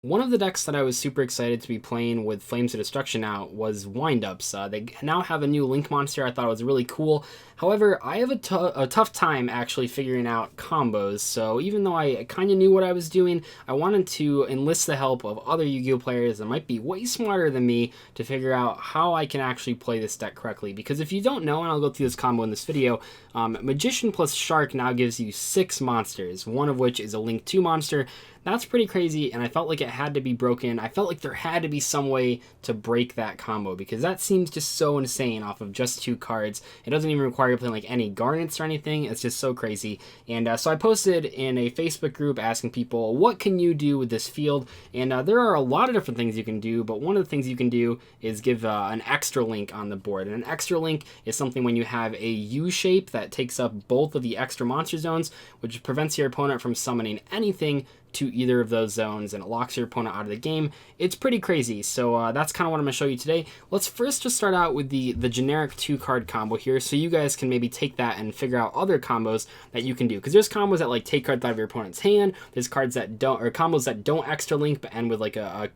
One of the decks that I was super excited to be playing with Flames of Destruction out was Windups. They now have a new Link monster. I thought it was really cool. However, I have a tough time actually figuring out combos, so even though I kind of knew what I was doing, I wanted to enlist the help of other Yu-Gi-Oh players that might be way smarter than me to figure out how I can actually play this deck correctly. Because if you don't know, and I'll go through this combo in this video, Magician plus Shark now gives you 6 monsters, one of which is a Link 2 monster. That's pretty crazy, and I felt like it had to be broken. I felt like there had to be some way to break that combo, because that seems just so insane off of just 2 cards. It doesn't even require you playing like any garnets or anything. It's just so crazy. And so I posted in a Facebook group asking people, what can you do with this field? And there are a lot of different things you can do, but one of the things you can do is give an extra link on the board. And an extra link is something when you have a U shape that takes up both of the extra monster zones, which prevents your opponent from summoning anything to either of those zones, and it locks your opponent out of the game. It's pretty crazy, so that's kind of what I'm going to show you today. Let's first just start out with the generic 2-card combo here, so you guys can maybe take that and figure out other combos that you can do, because there's combos that like take cards out of your opponent's hand, there's cards that don't, or combos that don't extra link but end with like a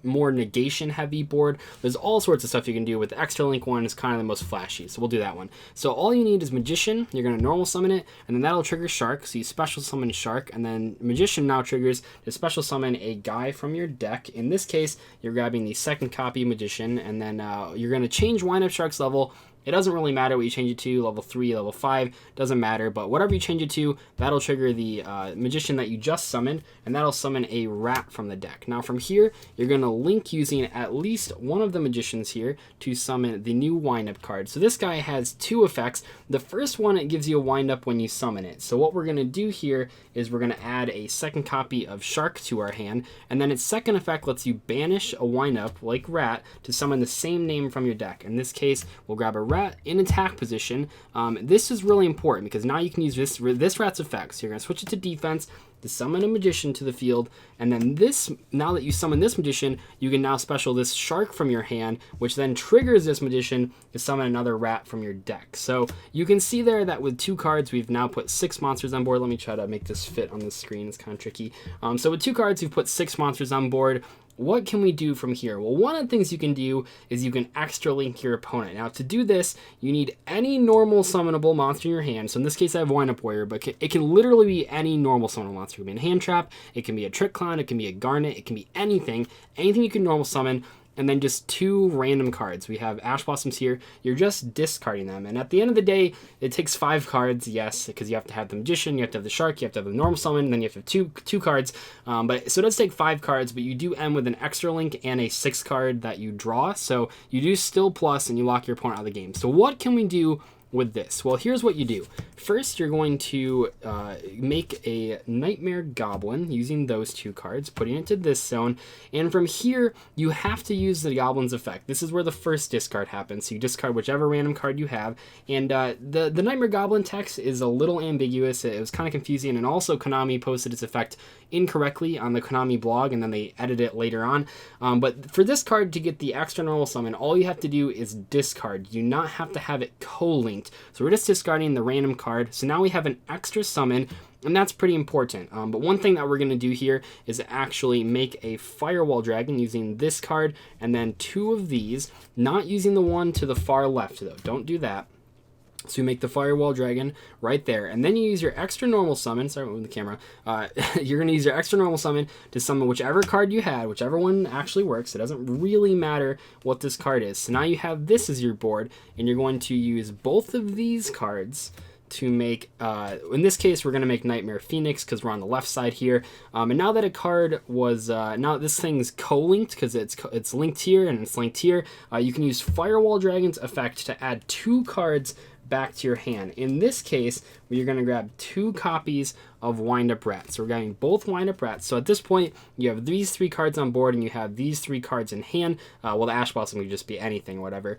more negation heavy board. There's all sorts of stuff you can do. With the extra link one is kind of the most flashy, so we'll do that one. So all you need is Magician. You're going to normal summon it, and then that'll trigger Shark, so you special summon Shark, and then Magician now triggers to special summon a guy from your deck. In this case, you're grabbing the second copy of Magician, and then you're going to change Windup Shark's level. It doesn't really matter what you change it to, level 3, level 5, doesn't matter, but whatever you change it to, that'll trigger the Magician that you just summoned, and that'll summon a rat from the deck. Now from here, you're going to link using at least one of the Magicians here to summon the new Windup card. So this guy has 2 effects. The first one, it gives you a Windup when you summon it. So what we're going to do here is we're going to add a second copy of Shark to our hand, and then its second effect lets you banish a Windup, like Rat, to summon the same name from your deck. In this case, we'll grab a Rat in attack position. This is really important because now you can use this rat's effect. So you're going to switch it to defense to summon a Magician to the field, and then this, now that you summon this Magician, you can now special this Shark from your hand, which then triggers this Magician to summon another Rat from your deck. So you can see there that with 2 cards, we've now put 6 monsters on board. Let me try to make this fit on the screen. It's kind of tricky. So with 2 cards, we've put 6 monsters on board. What can we do from here? Well, one of the things you can do is you can extra link your opponent. Now, to do this, you need any normal summonable monster in your hand. So in this case, I have Windup Warrior, but it can literally be any normal summonable monster. It can be a Hand Trap, it can be a Trick Clown, it can be a Garnet, it can be anything. Anything you can normal summon. And then just 2 random cards. We have Ash Blossoms here. You're just discarding them. And at the end of the day, it takes 5 cards, yes, because you have to have the Magician, you have to have the Shark, you have to have the normal summon, then you have to have two cards. But so it does take 5 cards, but you do end with an extra link and a 6 card that you draw. So you do still plus, and you lock your opponent out of the game. So what can we do with this? Well, here's what you do. First, you're going to make a Nightmare Goblin using those 2 cards, putting it to this zone, and from here, you have to use the Goblin's effect. This is where the first discard happens, so you discard whichever random card you have, and the Nightmare Goblin text is a little ambiguous. It was kind of confusing, and also Konami posted its effect incorrectly on the Konami blog, and then they edited it later on. But for this card to get the extra normal summon, all you have to do is discard. You do not have to have it co-linked. So we're just discarding the random card. So now we have an extra summon, and that's pretty important. But one thing that we're going to do here is actually make a Firewall Dragon using this card, and then 2 of these, not using the one to the far left, though. Don't do that. So you make the Firewall Dragon right there, and then you use your extra normal summon. Sorry, I'm moving the camera. You're going to use your extra normal summon to summon whichever card you had, whichever one actually works. It doesn't really matter what this card is. So now you have this as your board, and you're going to use both of these cards to make, in this case, we're going to make Nightmare Phoenix because we're on the left side here. And now that a card was, now this thing's co-linked because it's linked here and it's linked here, you can use Firewall Dragon's effect to add 2 cards back to your hand. In this case, you're going to grab 2 copies of Windup Rat. So we're getting both Windup Rats. So at this point, you have these 3 cards on board, and you have these 3 cards in hand. Well, the Ash Blossom could just be anything, whatever.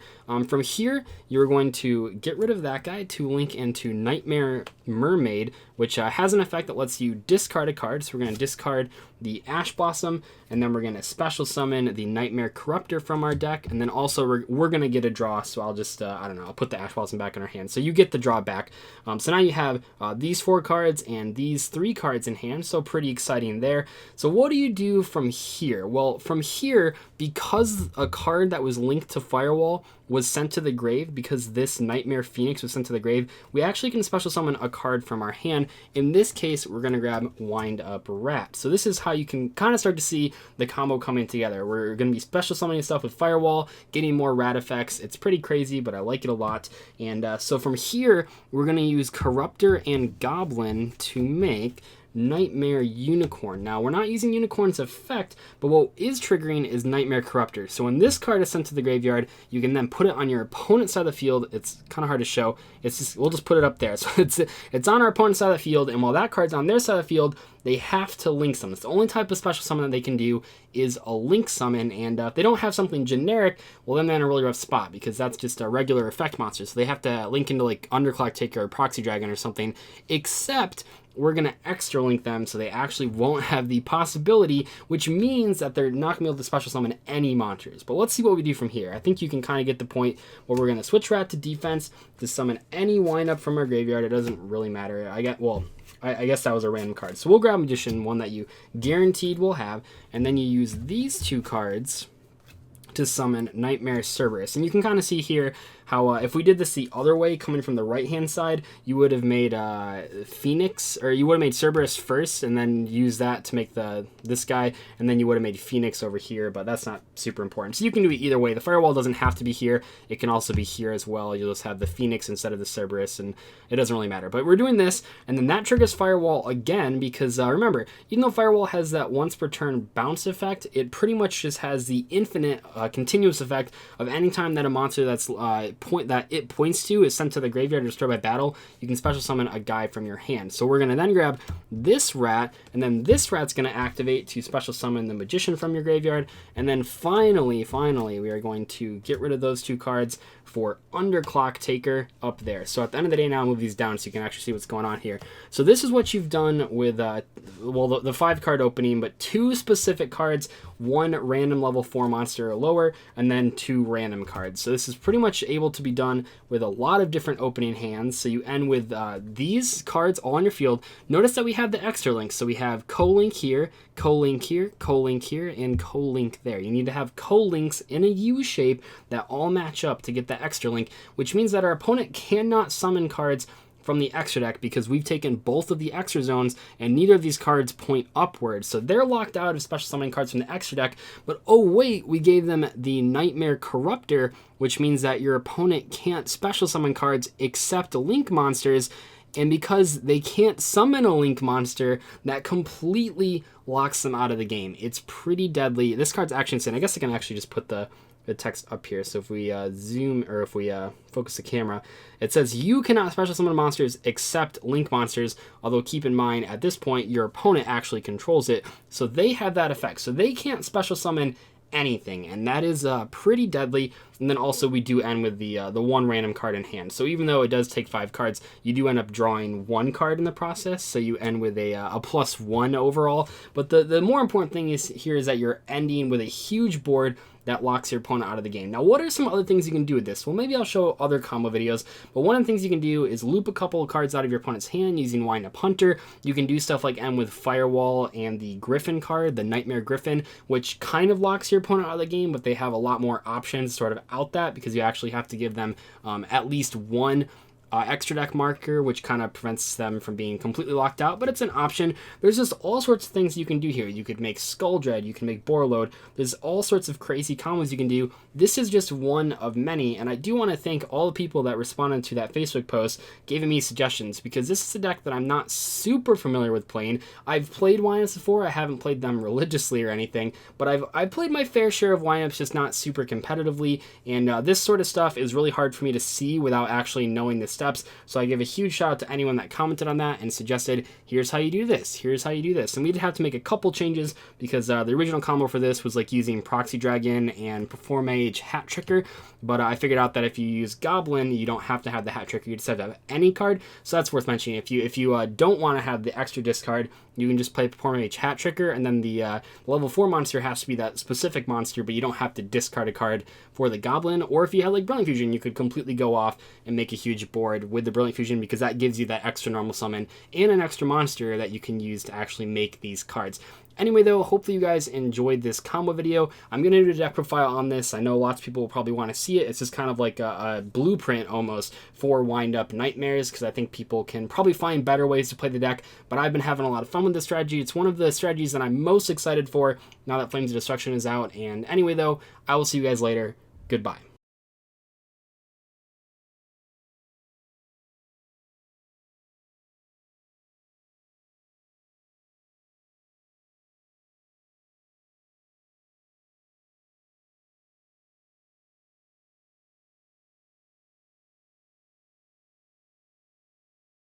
From here, you're going to get rid of that guy to link into Nightmare Mermaid, which has an effect that lets you discard a card. So we're going to discard the Ash Blossom, and then we're going to special summon the Nightmare Corruptor from our deck, and then also we're going to get a draw, so I'll just, I don't know, I'll put the Ash Blossom back in our hand. So you get the draw back. So now you have these 4 cards and these these 3 cards in hand, so pretty exciting there. So what do you do from here? Well, from here, because a card that was linked to Firewall was sent to the grave, because this Nightmare Phoenix was sent to the grave, we actually can special summon a card from our hand. In this case, we're going to grab Wind Up Rat. So this is how you can kind of start to see the combo coming together. We're going to be special summoning stuff with Firewall, getting more rat effects. It's pretty crazy, but I like it a lot. And so from here, we're going to use Corruptor and Goblin to make Nightmare Unicorn. Now, we're not using Unicorn's effect, but what is triggering is Nightmare Corruptor. So when this card is sent to the graveyard, you can then put it on your opponent's side of the field. It's kind of hard to show. We'll just put it up there. So it's on our opponent's side of the field, and while that card's on their side of the field, they have to link summon. It's the only type of special summon that they can do is a link summon, and if they don't have something generic, well, then they're in a really rough spot, because that's just a regular effect monster. So they have to link into like Underclock Taker or Proxy Dragon or something, except we're going to extra link them so they actually won't have the possibility, which means that they're not going to be able to special summon any monsters. But let's see what we do from here. I think you can kind of get the point where we're going to switch Rat to defense to summon any windup from our graveyard. It doesn't really matter. I guess that was a random card. So we'll grab Magician, one that you guaranteed will have, and then you use these 2 cards to summon Nightmare Cerberus. And you can kind of see here how if we did this the other way, coming from the right-hand side, you would have made Phoenix, or you would have made Cerberus first, and then use that to make this guy, and then you would have made Phoenix over here, but that's not super important. So you can do it either way. The Firewall doesn't have to be here. It can also be here as well. You'll just have the Phoenix instead of the Cerberus, and it doesn't really matter. But we're doing this, and then that triggers Firewall again, because remember, even though Firewall has that once per turn bounce effect, it pretty much just has the infinite continuous effect of any time that a monster that's it points to is sent to the graveyard or destroyed by battle, you can special summon a guy from your hand. So we're going to then grab this rat, and then this rat's going to activate to special summon the Magician from your graveyard, and then finally, we are going to get rid of those 2 cards for Underclock Taker up there. So at the end of the day now, I'll move these down so you can actually see what's going on here. So this is what you've done with, well, the 5 card opening, but 2 specific cards, 1 random level 4 monster or lower, and then 2 random cards. So this is pretty much able to be done with a lot of different opening hands. So you end with these cards all on your field. Notice that we have the extra links. So we have co-link here, co-link here, co-link here, and co-link there. You need to have co-links in a U shape that all match up to get that extra link, which means that our opponent cannot summon cards from the extra deck because we've taken both of the extra zones and neither of these cards point upwards. So they're locked out of special summoning cards from the extra deck, but oh wait, we gave them the Nightmare Corruptor, which means that your opponent can't special summon cards except link monsters. And because they can't summon a link monster, that completely locks them out of the game. It's pretty deadly. This card's actually insane. I guess I can actually just put the text up here. So if we zoom, or if we focus the camera, it says you cannot special summon monsters except link monsters, although keep in mind at this point your opponent actually controls it, so they have that effect. So they can't special summon anything, and that is pretty deadly. And then also we do end with the 1 random card in hand. So even though it does take 5 cards, you do end up drawing 1 card in the process. So you end with a +1 overall. But the more important thing is here is that you're ending with a huge board that locks your opponent out of the game. Now, what are some other things you can do with this? Well, maybe I'll show other combo videos, but one of the things you can do is loop a couple of cards out of your opponent's hand using Wind Up Hunter. You can do stuff like end with Firewall and the Griffin card, the Nightmare Griffin, which kind of locks your opponent out of the game, but they have a lot more options sort of out that, because you actually have to give them at least 1 extra deck marker, which kind of prevents them from being completely locked out, but it's an option. There's just all sorts of things you can do here. You could make Skull Dread, you can make Borload. There's all sorts of crazy combos you can do. This is just one of many, and I do want to thank all the people that responded to that Facebook post, giving me suggestions, because this is a deck that I'm not super familiar with playing. I've played windups before. I haven't played them religiously or anything, but I've played my fair share of windups, just not super competitively, and this sort of stuff is really hard for me to see without actually knowing the steps. So I give a huge shout out to anyone that commented on that and suggested, here's how you do this, here's how you do this. And we did have to make a couple changes because the original combo for this was like using Proxy Dragon and Performage Hat Tricker, but I figured out that if you use Goblin, you don't have to have the Hat Tricker, you just have to have any card. So that's worth mentioning. If you don't want to have the extra discard, you can just play Perform Mage Hat Tricker, and then the level 4 monster has to be that specific monster, but you don't have to discard a card for the Goblin. Or if you had like Brilliant Fusion, you could completely go off and make a huge board with the Brilliant Fusion, because that gives you that extra normal summon and an extra monster that you can use to actually make these cards. Anyway, though, hopefully you guys enjoyed this combo video. I'm going to do a deck profile on this. I know lots of people will probably want to see it. It's just kind of like a blueprint almost for Wind Up Nightmares, because I think people can probably find better ways to play the deck, but I've been having a lot of fun with this strategy. It's one of the strategies that I'm most excited for now that Flames of Destruction is out. And anyway, though, I will see you guys later. Goodbye.